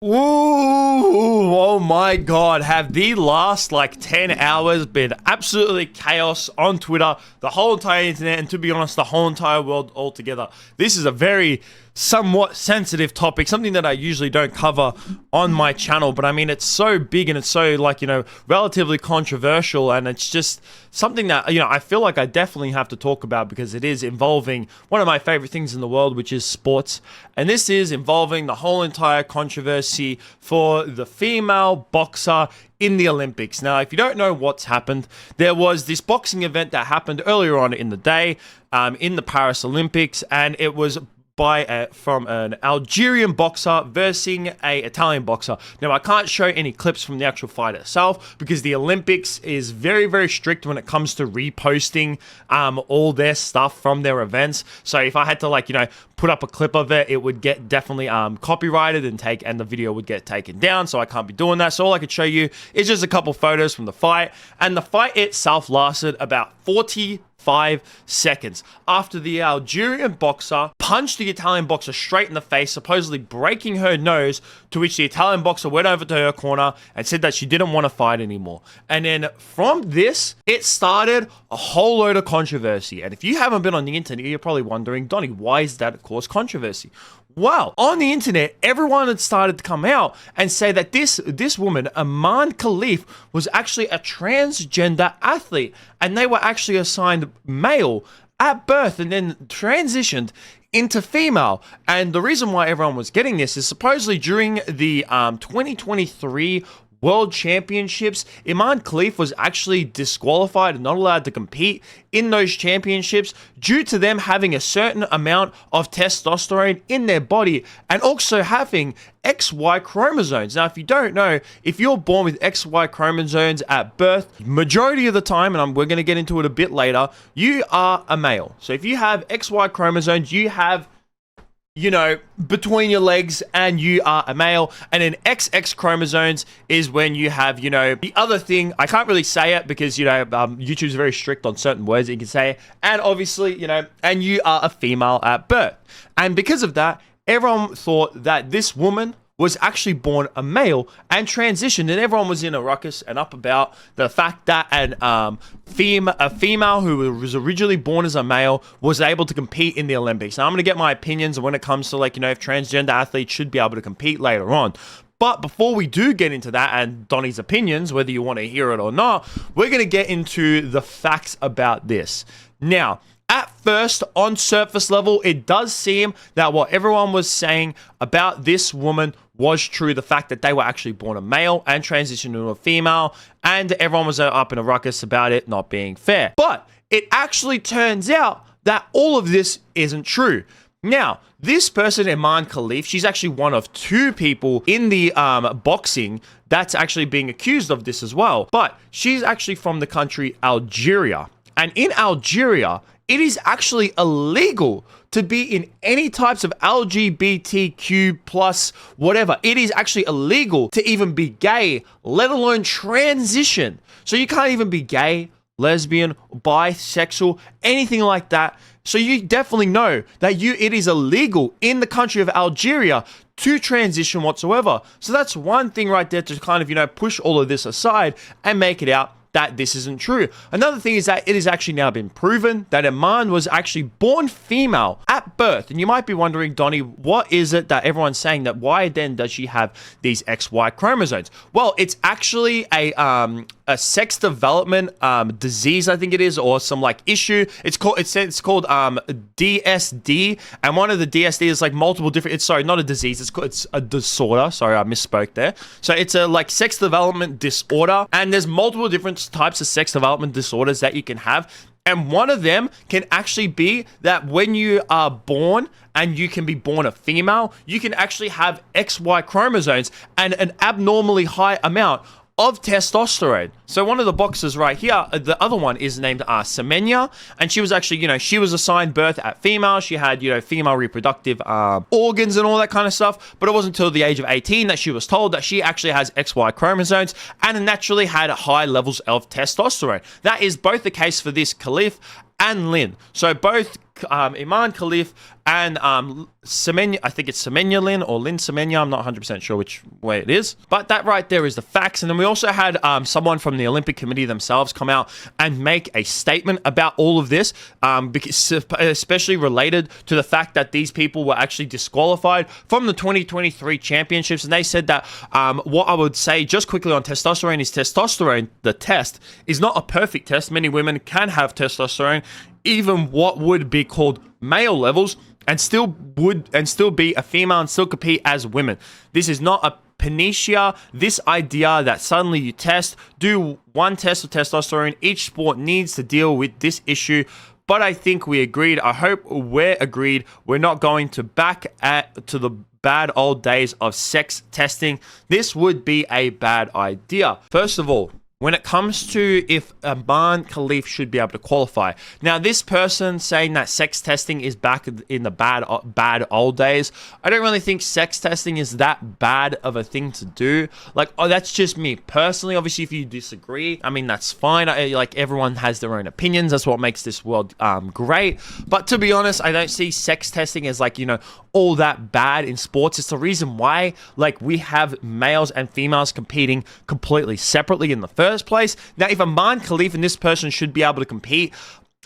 Ooh, oh my god, have the last like 10 hours been absolutely chaos on Twitter, the whole entire internet, and to be honest, the whole entire world altogether. This is a very somewhat sensitive topic, something that I usually don't cover on my channel, but I mean, it's so big and it's so like, relatively controversial, and it's just something that, I feel like I definitely have to talk about because it is involving one of my favorite things in the world, which is sports. And this is involving the whole entire controversy for the female boxer in the Olympics. Now, if you don't know what's happened, there was this boxing event that happened earlier on in the day in the Paris Olympics, and it was from an Algerian boxer versus an Italian boxer. Now, I can't show any clips from the actual fight itself because the Olympics is very, very strict when it comes to reposting all their stuff from their events. So if I had to put up a clip of it, it would get definitely copyrighted and the video would get taken down. So I can't be doing that. So all I could show you is just a couple photos from the fight, and the fight itself lasted about 45 seconds after the Algerian boxer punched the Italian boxer straight in the face, supposedly breaking her nose, to which the Italian boxer went over to her corner and said that she didn't want to fight anymore. And then from this, it started a whole load of controversy. And if you haven't been on the internet, you're probably wondering, Donnie, why is that cause controversy? Well, on the internet, everyone had started to come out and say that this woman, Imane Khelif, was actually a transgender athlete, and they were actually assigned male at birth and then transitioned into female. And the reason why everyone was getting this is supposedly during the 2023 World Championships, Imane Khelif was actually disqualified and not allowed to compete in those championships due to them having a certain amount of testosterone in their body and also having XY chromosomes. Now, if you don't know, if you're born with XY chromosomes at birth, majority of the time, and we're going to get into it a bit later, you are a male. So if you have XY chromosomes, you have between your legs, and you are a male. And then XX chromosomes is when you have, the other thing. I can't really say it because, YouTube's very strict on certain words that you can say. And obviously, and you are a female at birth. And because of that, everyone thought that this woman was actually born a male and transitioned, and everyone was in a ruckus and up about the fact that a female who was originally born as a male was able to compete in the Olympics. Now, I'm going to get my opinions when it comes to if transgender athletes should be able to compete later on. But before we do get into that and Donnie's opinions, whether you want to hear it or not, we're going to get into the facts about this. Now, at first, on surface level, it does seem that what everyone was saying about this woman was true. The fact that they were actually born a male and transitioned to a female, and everyone was up in a ruckus about it not being fair. But it actually turns out that all of this isn't true. Now, this person, Imane Khelif, she's actually one of two people in the boxing that's actually being accused of this as well. But she's actually from the country Algeria. And in Algeria, it is actually illegal to be in any types of LGBTQ plus whatever. It is actually illegal to even be gay, let alone transition. So you can't even be gay, lesbian, bisexual, anything like that. So you definitely know that it is illegal in the country of Algeria to transition whatsoever. So that's one thing right there to kind of, push all of this aside and make it out that this isn't true. Another thing is that it has actually now been proven that Imane was actually born female at birth. And you might be wondering, Donnie, what is it that everyone's saying that why then does she have these XY chromosomes? Well, it's actually a sex development disease, I think it is, or some issue. It's called DSD, and one of the DSD is multiple different. It's not a disease. It's a disorder. Sorry, I misspoke there. So it's a sex development disorder, and there's multiple different types of sex development disorders that you can have. And one of them can actually be that when you are born and you can be born a female, you can actually have XY chromosomes and an abnormally high amount of testosterone. So one of the boxers right here, the other one is named Semenya, and she was actually, she was assigned birth at female. She had, female reproductive organs and all that kind of stuff, but it wasn't until the age of 18 that she was told that she actually has XY chromosomes and naturally had high levels of testosterone. That is both the case for this Khelif and Lin. So both Imane Khelif and Semenya, I think it's Semenya Lin or Lin Semenya. I'm not 100% sure which way it is. But that right there is the facts. And then we also had someone from the Olympic Committee themselves come out and make a statement about all of this, because especially related to the fact that these people were actually disqualified from the 2023 championships. And they said that what I would say just quickly on testosterone is testosterone, the test, is not a perfect test. Many women can have testosterone, even what would be called male levels, and still be a female and still compete as women. This is not a panacea. This idea that suddenly you do one test of testosterone, each sport needs to deal with this issue. But I think we agreed. I hope we're agreed. We're not going to to the bad old days of sex testing. This would be a bad idea. First of all, when it comes to if Imane Khelif should be able to qualify. Now, this person saying that sex testing is back in the bad old days, I don't really think sex testing is that bad of a thing to do. Like, that's just me personally. Obviously, if you disagree, I mean, that's fine. Like, everyone has their own opinions. That's what makes this world great. But to be honest, I don't see sex testing as, like, all that bad in sports. It's the reason why, like, we have males and females competing completely separately in the first place. Now, if Imane Khelif and this person should be able to compete,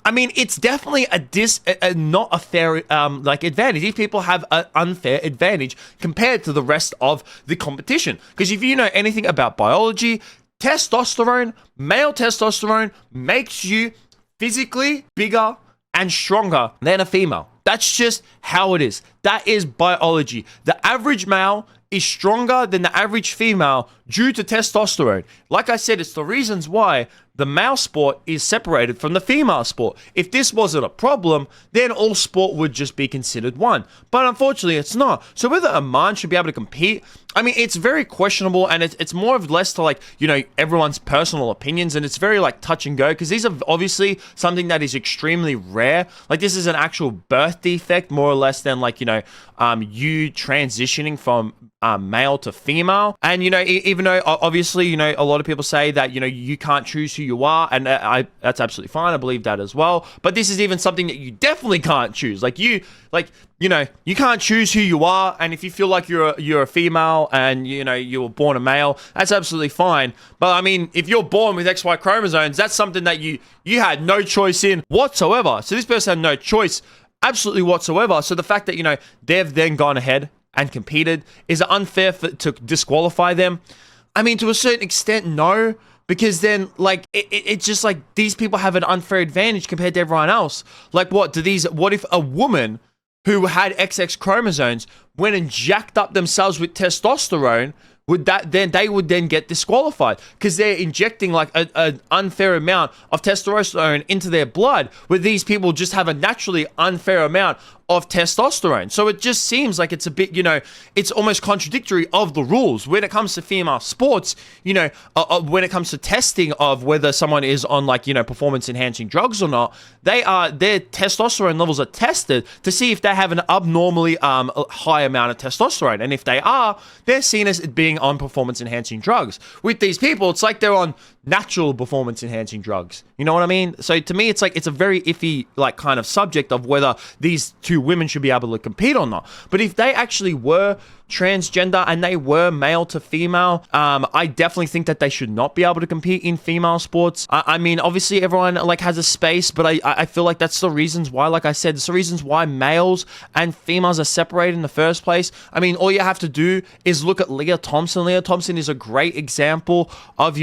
I mean, it's definitely not a fair advantage. These people have an unfair advantage compared to the rest of the competition. Because if you know anything about biology, male testosterone makes you physically bigger and stronger than a female. That's just how it is. That is biology. The average male is stronger than the average female due to testosterone. Like I said, it's the reasons why the male sport is separated from the female sport. If this wasn't a problem, then all sport would just be considered one. But unfortunately, it's not. So whether a man should be able to compete, I mean, it's very questionable, and it's more of less to, like, everyone's personal opinions, and it's very, like, touch and go, because these are obviously something that is extremely rare. Like, this is an actual birth defect, more or less, than, like, you transitioning from male to female. And, even though, obviously, a lot of people say that, you can't choose who you are, and that's absolutely fine. I believe that as well. But this is even something that you definitely can't choose. You can't choose who you are, and if you feel like you're a female and you were born a male, that's absolutely fine. But I mean, if you're born with XY chromosomes, that's something that you had no choice in whatsoever. So this person had no choice absolutely whatsoever. So the fact that they've then gone ahead and competed, is it unfair to disqualify them? I mean, to a certain extent, no. Because then, like, it's just like these people have an unfair advantage compared to everyone else. Like, what if a woman who had XX chromosomes went and jacked up themselves with testosterone, they would then get disqualified because they're injecting like an unfair amount of testosterone into their blood, where these people just have a naturally unfair amount of testosterone. So it just seems like it's a bit, it's almost contradictory of the rules when it comes to female sports. When it comes to testing of whether someone is on performance enhancing drugs or not, their testosterone levels are tested to see if they have an abnormally high amount of testosterone, and if they are, they're seen as being on performance enhancing drugs. With these people, it's like they're on natural performance enhancing drugs. You know what I mean? So to me, it's like it's a very iffy kind of subject of whether these two women should be able to compete or not. But if they actually were transgender and they were male to female, I definitely think that they should not be able to compete in female sports. I mean, obviously everyone has a space, but I feel like that's the reasons why, like I said, it's the reasons why males and females are separated in the first place. I mean, all you have to do is look at Leah Thompson. Leah Thompson is a great example of,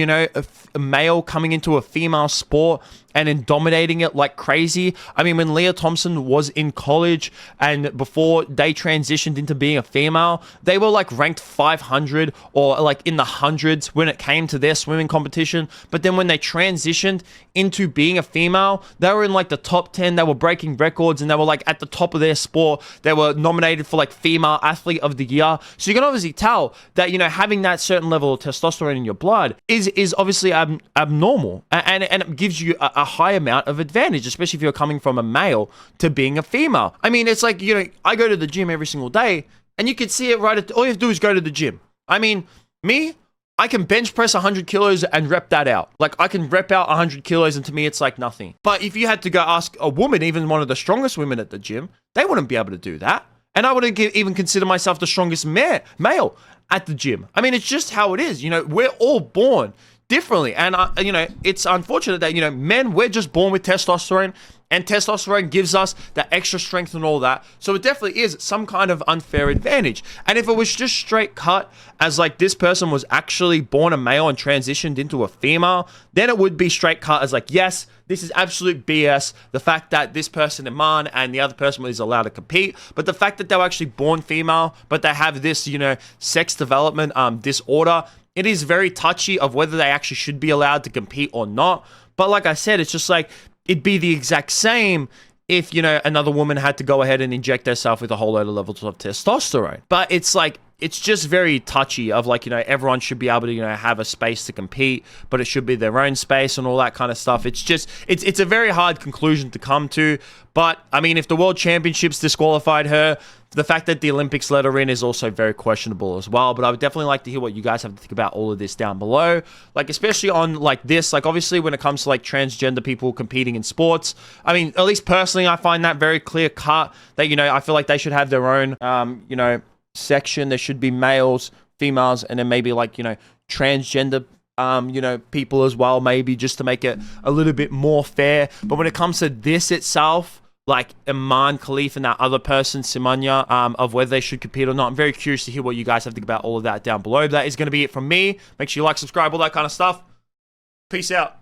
a male coming into a female sport and then dominating it like crazy. I mean, when Leah Thompson was in college and before they transitioned into being a female, they were ranked 500 or in the hundreds when it came to their swimming competition. But then when they transitioned into being a female, they were in the top 10. They were breaking records and they were at the top of their sport. They were nominated for female athlete of the year. So you can obviously tell that, having that certain level of testosterone in your blood is obviously abnormal, and it gives you a high amount of advantage, especially if you're coming from a male to being a female. I mean, it's like, I go to the gym every single day, and you can see it all you have to do is go to the gym. I mean, me, I can bench press 100 kilos and rep that out. Like, I can rep out 100 kilos, and to me, it's like nothing. But if you had to go ask a woman, even one of the strongest women at the gym, they wouldn't be able to do that. And I wouldn't even consider myself the strongest male at the gym. I mean, it's just how it is. You know, we're all born differently. And, you know, it's unfortunate that, you know, men, we're just born with testosterone. And testosterone gives us that extra strength and all that. So it definitely is some kind of unfair advantage. And if it was just straight cut as like this person was actually born a male and transitioned into a female, then it would be straight cut as like, yes, this is absolute BS. The fact that this person, Imane, and the other person is allowed to compete. But the fact that they were actually born female, but they have this, you know, sex development disorder, it is very touchy of whether they actually should be allowed to compete or not. But like I said, it's just like, it'd be the exact same if, you know, another woman had to go ahead and inject herself with a whole load of levels of testosterone. But it's like, it's just very touchy of like, you know, everyone should be able to, you know, have a space to compete, but it should be their own space and all that kind of stuff. It's just, it's a very hard conclusion to come to. But I mean, if the World Championships disqualified her, the fact that the Olympics let her in is also very questionable as well. But I would definitely like to hear what you guys have to think about all of this down below. Like, especially on like this, like obviously when it comes to like transgender people competing in sports, I mean, at least personally, I find that very clear cut that, you know, I feel like they should have their own, you know, section. There should be males, females, and then maybe like, you know, transgender you know, people as well, maybe just to make it a little bit more fair. But when it comes to this itself, like Imane Khelif and that other person, Simanya, of whether they should compete or not, I'm very curious to hear what you guys have to think about all of that down below. But that is going to be it from me. Make sure you like, subscribe, all that kind of stuff. Peace out.